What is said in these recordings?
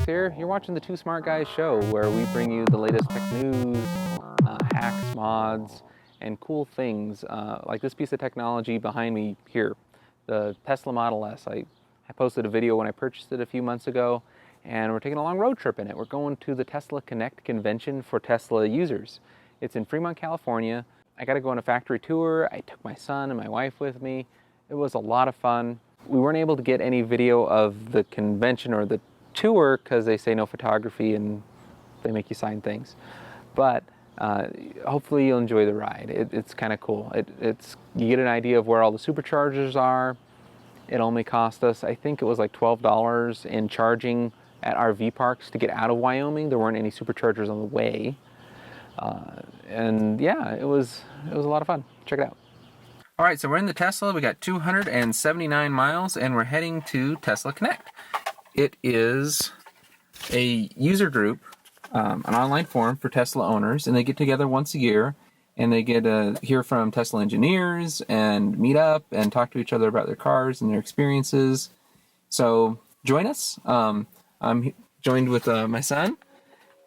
here. You're watching the Two Smart Guys show, where we bring you the latest tech news, hacks, mods, and cool things like this piece of technology behind me here, the Tesla Model S. I posted a video when I purchased it a few months ago, and we're taking a long road trip in it. We're going to the Tesla Connect convention for Tesla users. It's in Fremont, California. I got to go on a factory tour. I took my son and my wife with me. It was a lot of fun. We weren't able to get any video of the convention or the tour because they say no photography and they make you sign things. But hopefully you'll enjoy the ride. It's kind of cool. You get an idea of where all the superchargers are. It only cost us, I think it was like $12 in charging at RV parks to get out of Wyoming. There weren't any superchargers on the way. And yeah, it was a lot of fun. Check it out. All right, so we're in the Tesla. We got 279 miles, and we're heading to Tesla Connect. It is a user group, an online forum for Tesla owners, and they get together once a year, and they get to hear from Tesla engineers and meet up and talk to each other about their cars and their experiences. So join us. I'm joined with my son,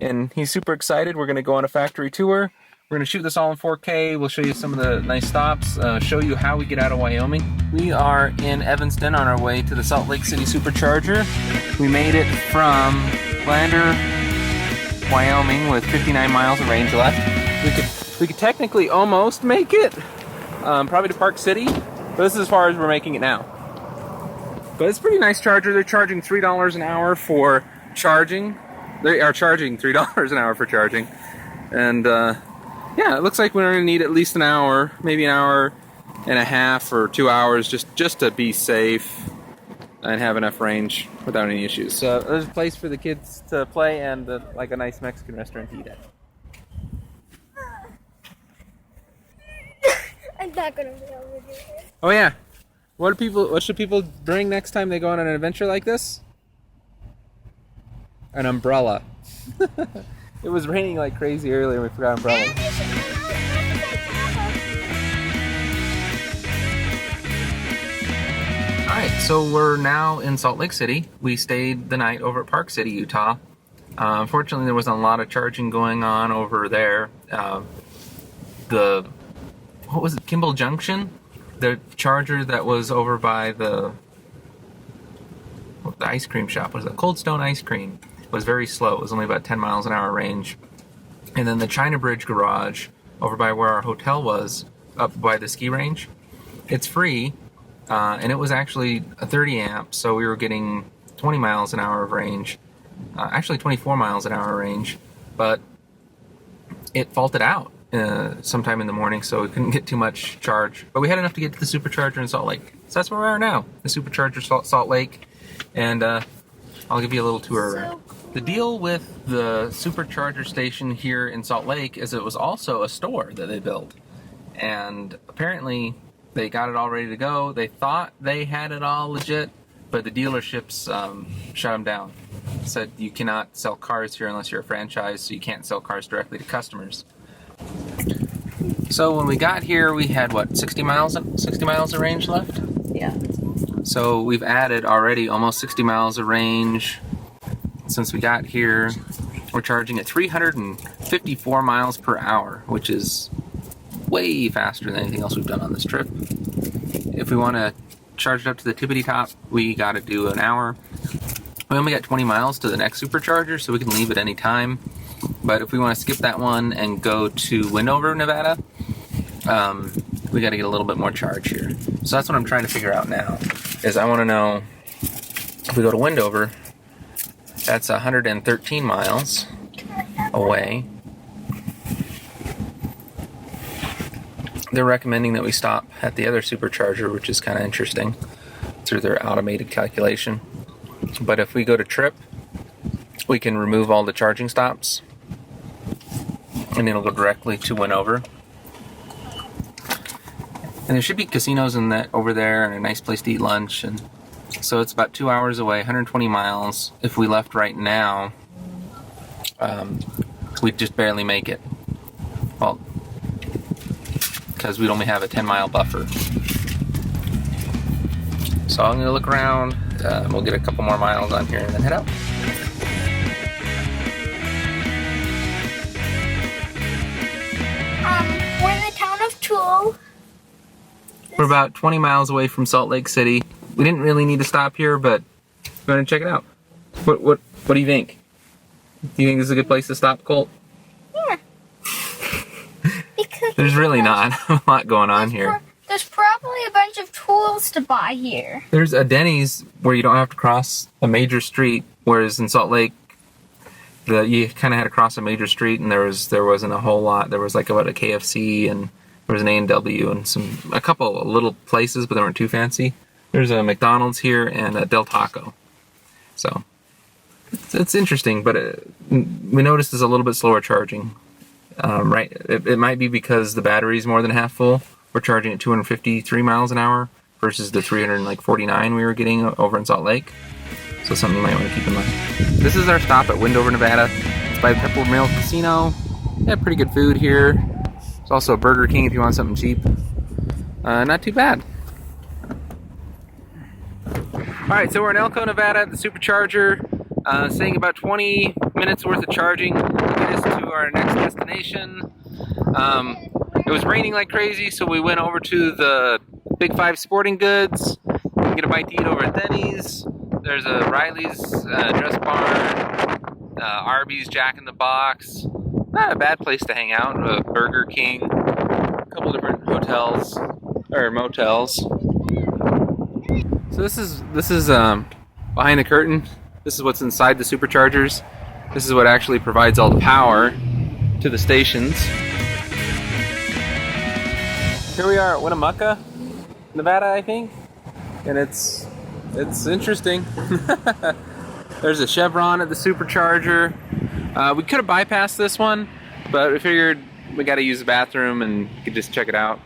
and he's super excited. We're going to go on a factory tour. We're going to shoot this all in 4K. We'll show you some of the nice stops, show you how we get out of Wyoming. We are in Evanston on our way to the Salt Lake City Supercharger. We made it from Lander, Wyoming with 59 miles of range left. We could technically almost make it, probably to Park City, but this is as far as we're making it now. But it's a pretty nice charger. They're charging $3 an hour for charging. They are charging $3 an hour for charging. And yeah, it looks like we're going to need at least an hour, maybe an hour and a half or 2 hours just to be safe and have enough range without any issues. So there's a place for the kids to play and like a nice Mexican restaurant to eat at. I'm not going to be able to do it. Oh yeah. What should people bring next time they go on an adventure like this? An umbrella. It was raining like crazy earlier and we forgot umbrellas. Alright, so we're now in Salt Lake City. We stayed the night over at Park City, Utah. Unfortunately, there wasn't a lot of charging going on over there. What was it, Kimball Junction? The charger that was over by the ice cream shop, was it Cold Stone Ice Cream? Was very slow. It was only about 10 miles an hour range. And then the China Bridge garage over by where our hotel was, up by the ski range, it's free, and it was actually a 30 amp, so we were getting 20 miles an hour of range, actually 24 miles an hour range, but it faulted out sometime in the morning, so we couldn't get too much charge, but we had enough to get to the Supercharger in Salt Lake. So that's where we are now, the Supercharger Salt Lake, and I'll give you a little tour around. The deal with the Supercharger station here in Salt Lake is it was also a store that they built. And apparently they got it all ready to go. They thought they had it all legit, but the dealerships shut them down. Said you cannot sell cars here unless you're a franchise, so you can't sell cars directly to customers. So when we got here, we had what, 60 miles of range left? Yeah. So we've added already almost 60 miles of range since we got here. We're charging at 354 miles per hour, which is way faster than anything else we've done on this trip. If we want to charge it up to the tippity top, we got to do an hour. We only got 20 miles to the next Supercharger, so we can leave at any time. But if we want to skip that one and go to Wendover, Nevada, we got to get a little bit more charge here. So that's what I'm trying to figure out now, is I want to know if we go to Wendover, that's 113 miles away. They're recommending that we stop at the other Supercharger, which is kind of interesting through their automated calculation. But if we go to Trip, we can remove all the charging stops, and it'll go directly to Wendover. And there should be casinos in that over there and a nice place to eat lunch, and so it's about 2 hours away, 120 miles. If we left right now, we'd just barely make it. Well, because we'd only have a 10-mile buffer. So I'm going to look around, we'll get a couple more miles on here and then head out. go. We're about 20 miles away from Salt Lake City. We didn't really need to stop here, but we're going to check it out. What do you think? Do you think this is a good place to stop, Colt? Yeah. Because There's really not a lot going on here. There's probably a bunch of tools to buy here. There's a Denny's where you don't have to cross a major street, whereas in Salt Lake, you kind of had to cross a major street, and there wasn't a whole lot. There was like about a KFC, and there was an A&W, and a couple of little places, but they weren't too fancy. There's a McDonald's here and a Del Taco. So it's interesting, but we noticed it's a little bit slower charging. Right, it might be because the battery is more than half full. We're charging at 253 miles an hour versus the 349 we were getting over in Salt Lake. So something you might want to keep in mind. This is our stop at Wendover, Nevada. It's by the Peppermint Mill Casino. They have pretty good food here. There's also a Burger King if you want something cheap. Not too bad. Alright, so we're in Elko, Nevada at the Supercharger. Saying about 20 minutes worth of charging to get us to our next destination. It was raining like crazy, so we went over to the Big Five Sporting Goods. Get a bite to eat over at Denny's. There's a Riley's Dress Barn, Arby's, Jack in the Box. Not a bad place to hang out. Burger King, a couple different hotels or motels. So this is behind the curtain. This is what's inside the Superchargers. This is what actually provides all the power to the stations. Here we are at Winnemucca, Nevada, I think, and it's interesting. There's a Chevron at the Supercharger. We could have bypassed this one, but we figured we got to use the bathroom and you could just check it out.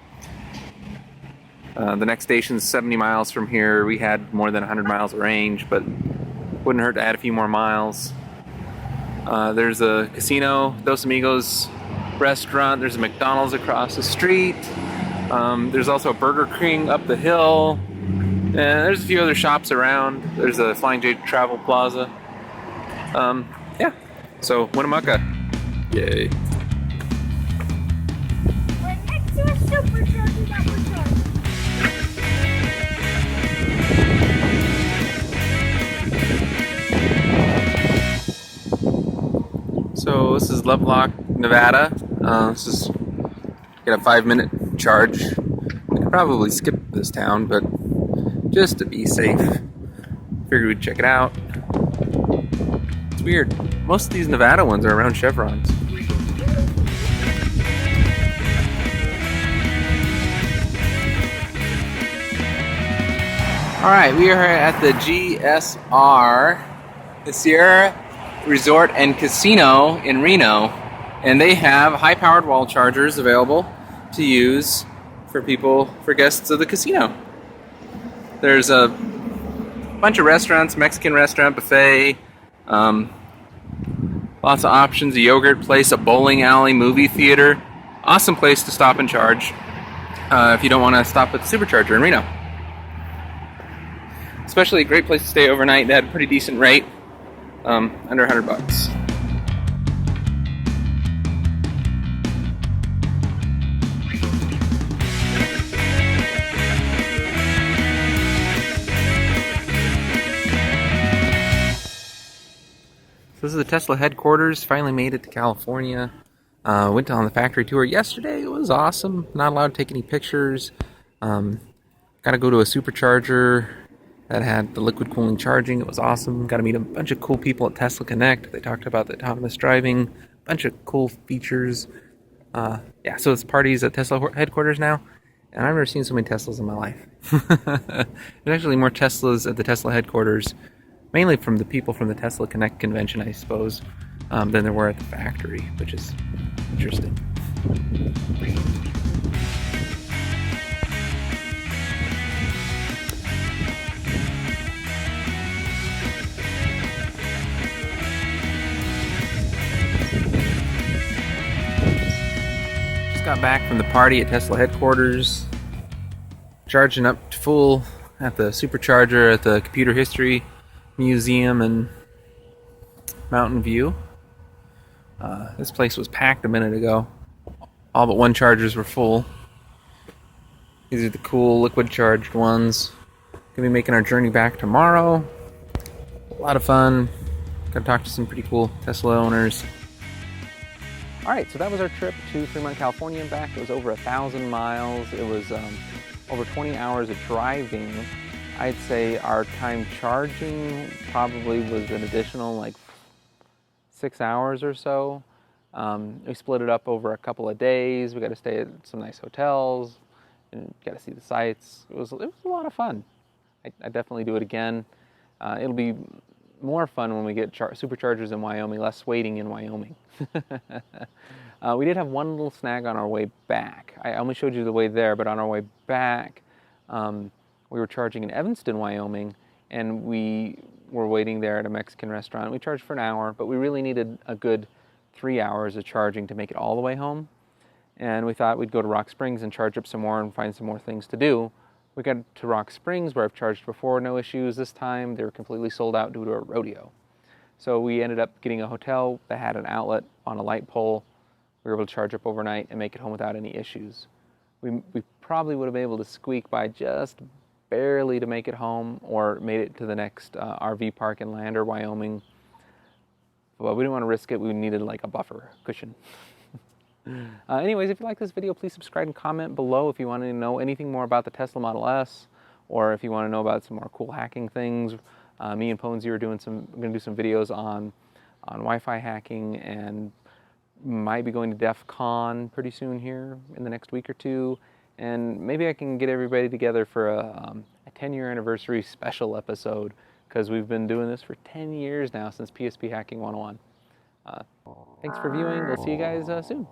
The next station's 70 miles from here. We had more than 100 miles of range, but wouldn't hurt to add a few more miles. There's a casino, Dos Amigos restaurant. There's a McDonald's across the street. There's also a Burger King up the hill. And there's a few other shops around. There's a Flying J Travel Plaza. Yeah. So, Winnemucca. Yay. We're next to a Supercharger that we're charging. So this is Lovelock, Nevada. This is got a 5-minute charge. We could probably skip this town, but just to be safe, figured we'd check it out. It's weird. Most of these Nevada ones are around chevrons. Alright, we are at the GSR, the Sierra Resort and Casino in Reno, and they have high-powered wall chargers available to use for guests of the casino. There's a bunch of restaurants, Mexican restaurant, buffet, lots of options, a yogurt place, a bowling alley, movie theater. Awesome place to stop and charge if you don't want to stop at the Supercharger in Reno. Especially a great place to stay overnight. They had a pretty decent rate, under $100. So this is the Tesla headquarters. Finally made it to California. Went on the factory tour yesterday. It was awesome. Not allowed to take any pictures. Got to go to a Supercharger that had the liquid cooling charging. It was awesome. Got to meet a bunch of cool people at Tesla Connect. They talked about the autonomous driving, a bunch of cool features. Yeah, so it's parties at Tesla headquarters now, and I've never seen so many Teslas in my life. There's actually more Teslas at the Tesla headquarters, mainly from the people from the Tesla Connect convention, I suppose, than there were at the factory, which is interesting. Got back from the party at Tesla headquarters, charging up to full at the Supercharger at the Computer History Museum in Mountain View. This place was packed a minute ago. All but one chargers were full. These are the cool liquid charged ones. Gonna be making our journey back tomorrow. A lot of fun. Got to talk to some pretty cool Tesla owners. All right, so that was our trip to Fremont, California and back. It was over 1,000 miles. It was over 20 hours of driving. I'd say our time charging probably was an additional like 6 hours or so. We split it up over a couple of days. We got to stay at some nice hotels and got to see the sights. It was a lot of fun. I definitely do it again. It'll be more fun when we get superchargers in Wyoming, less waiting in Wyoming. We did have one little snag on our way back. I only showed you the way there, but on our way back, we were charging in Evanston, Wyoming, and we were waiting there at a Mexican restaurant. We charged for an hour, but we really needed a good 3 hours of charging to make it all the way home. And we thought we'd go to Rock Springs and charge up some more and find some more things to do. We got to Rock Springs, where I've charged before, no issues. This time, they were completely sold out due to a rodeo. So we ended up getting a hotel that had an outlet on a light pole. We were able to charge up overnight and make it home without any issues. We probably would have been able to squeak by just barely to make it home, or made it to the next RV park in Lander, Wyoming. But we didn't want to risk it. We needed like a buffer cushion. Anyways, if you like this video, please subscribe and comment below if you want to know anything more about the Tesla Model S, or if you want to know about some more cool hacking things. Me and Ponesy are going to do some videos on Wi-Fi hacking, and might be going to DEF CON pretty soon here in the next week or two. And maybe I can get everybody together for a 10-year anniversary special episode, because we've been doing this for 10 years now, since PSP Hacking 101. Thanks for viewing. We'll see you guys soon.